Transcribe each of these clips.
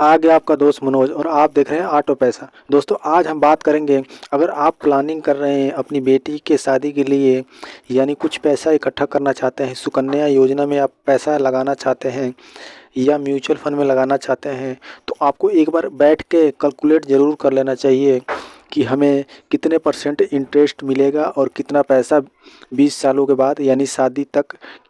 आ गया आपका दोस्त मनोज और आप देख रहे हैं ऑटो पैसा। दोस्तों आज हम बात करेंगे, अगर आप प्लानिंग कर रहे हैं अपनी बेटी के शादी के लिए, यानी कुछ पैसा इकट्ठा करना चाहते हैं, सुकन्या योजना में आप पैसा लगाना चाहते हैं या म्यूचुअल फंड में लगाना चाहते हैं, तो आपको एक बार बैठ के कैलकुलेट ज़रूर कर लेना चाहिए कि हमें कितने परसेंट इंटरेस्ट मिलेगा और कितना पैसा 20 सालों के बाद यानी शादी तक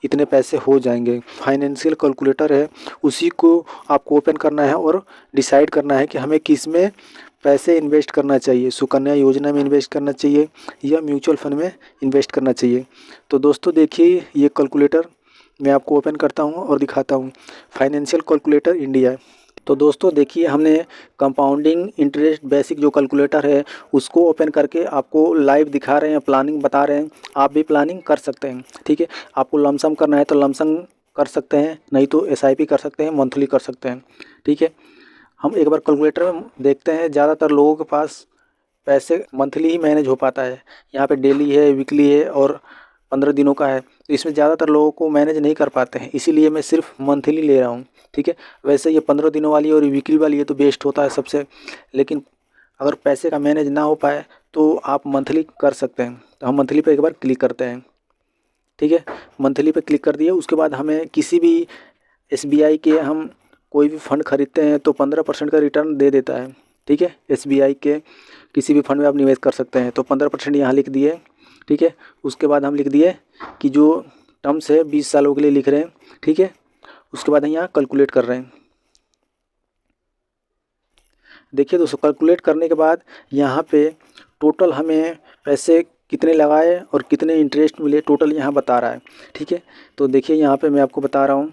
इतने पैसे हो जाएंगे। फाइनेंशियल कैलकुलेटर है, उसी को आपको ओपन करना है और डिसाइड करना है कि हमें किस में पैसे इन्वेस्ट करना चाहिए, सुकन्या योजना में इन्वेस्ट करना चाहिए या म्यूचुअल फंड में इन्वेस्ट करना चाहिए। तो दोस्तों देखिए, ये कैलकुलेटर मैं आपको ओपन करता हूँ और दिखाता हूँ। Financial calculator India. तो दोस्तों देखिए, हमने कंपाउंडिंग इंटरेस्ट बेसिक जो कैलकुलेटर है उसको ओपन करके आपको लाइव दिखा रहे हैं, प्लानिंग बता रहे हैं। आप भी प्लानिंग कर सकते हैं, ठीक है। आपको लमसम करना है तो लमसम कर सकते हैं, नहीं तो एसआईपी कर सकते हैं, मंथली कर सकते हैं, ठीक है। हम एक बार कैलकुलेटर में देखते हैं। ज़्यादातर लोगों के पास पैसे मंथली ही मैनेज हो पाता है। यहाँ पे डेली है, वीकली है और 15 दिनों का है, तो इसमें ज़्यादातर लोगों को मैनेज नहीं कर पाते हैं, इसीलिए मैं सिर्फ मंथली ले रहा हूँ, ठीक है। वैसे ये 15 दिनों वाली और वीकली वाली है तो बेस्ट होता है सबसे, लेकिन अगर पैसे का मैनेज ना हो पाए तो आप मंथली कर सकते हैं। तो हम मंथली पे एक बार क्लिक करते हैं, ठीक है। मंथली पे क्लिक कर दिए, उसके बाद हमें किसी भी एसबीआई के हम कोई भी फ़ंड खरीदते हैं तो 15% का रिटर्न दे देता है, ठीक है। एसबीआई के किसी भी फंड में आप निवेश कर सकते हैं, तो 15% यहाँ लिख दिए, ठीक है। उसके बाद हम लिख दिए कि जो टर्म्स है 20 सालों के लिए लिख रहे हैं, ठीक है। उसके बाद हम यहाँ कैलकुलेट कर रहे हैं। देखिए दोस्तों, कैलकुलेट करने के बाद यहाँ पे टोटल हमें पैसे कितने लगाए और कितने इंटरेस्ट मिले, टोटल यहाँ बता रहा है, ठीक है। तो देखिए यहाँ पे मैं आपको बता रहा हूँ,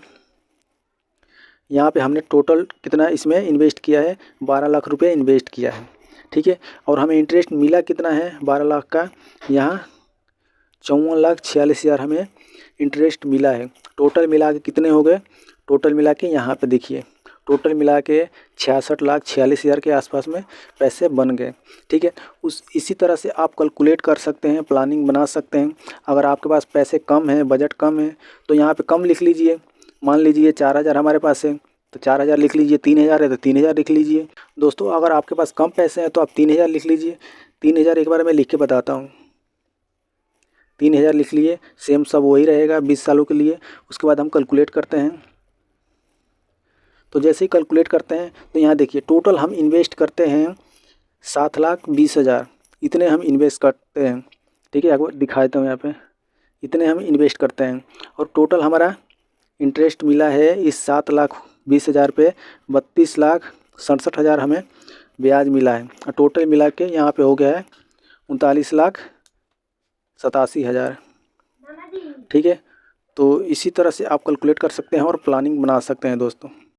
यहाँ पे हमने टोटल कितना इसमें इन्वेस्ट किया है, 12 लाख रुपये इन्वेस्ट किया है, ठीक है। और हमें इंटरेस्ट मिला कितना है 12 लाख का, यहाँ 54,46,000 हमें इंटरेस्ट मिला है। टोटल मिला के कितने हो गए, टोटल मिला के यहाँ पे देखिए, टोटल मिला के 66,46,000 के आसपास में पैसे बन गए, ठीक है। इसी तरह से आप कैलकुलेट कर सकते हैं, प्लानिंग बना सकते हैं। अगर आपके पास पैसे कम हैं, बजट कम है, तो यहाँ पे कम लिख लीजिए। मान लीजिए 4,000 हमारे पास है तो 4,000 लिख लीजिए, 3,000 है तो 3,000 लिख लीजिए। दोस्तों अगर आपके पास कम पैसे हैं तो आप 3,000 लिख लीजिए। 3,000 एक बार मैं लिख के बताता हूँ। 3,000 लिख लिए, सेम सब वही रहेगा 20 सालों के लिए। उसके बाद हम कैलकुलेट करते हैं। तो जैसे ही कैलकुलेट करते हैं तो यहाँ देखिए, टोटल हम इन्वेस्ट करते हैं 7,20,000, इतने हम इन्वेस्ट करते हैं, ठीक है। आपको दिखा देता हूँ यहाँ पे, इतने हम इन्वेस्ट करते हैं और टोटल हमारा इंटरेस्ट मिला है इस 7,20,000 पे 32,67,000 हमें ब्याज मिला है। और टोटल मिला के यहाँ पे हो गया है 39,87,000, ठीक है। तो इसी तरह से आप कैलकुलेट कर सकते हैं और प्लानिंग बना सकते हैं दोस्तों।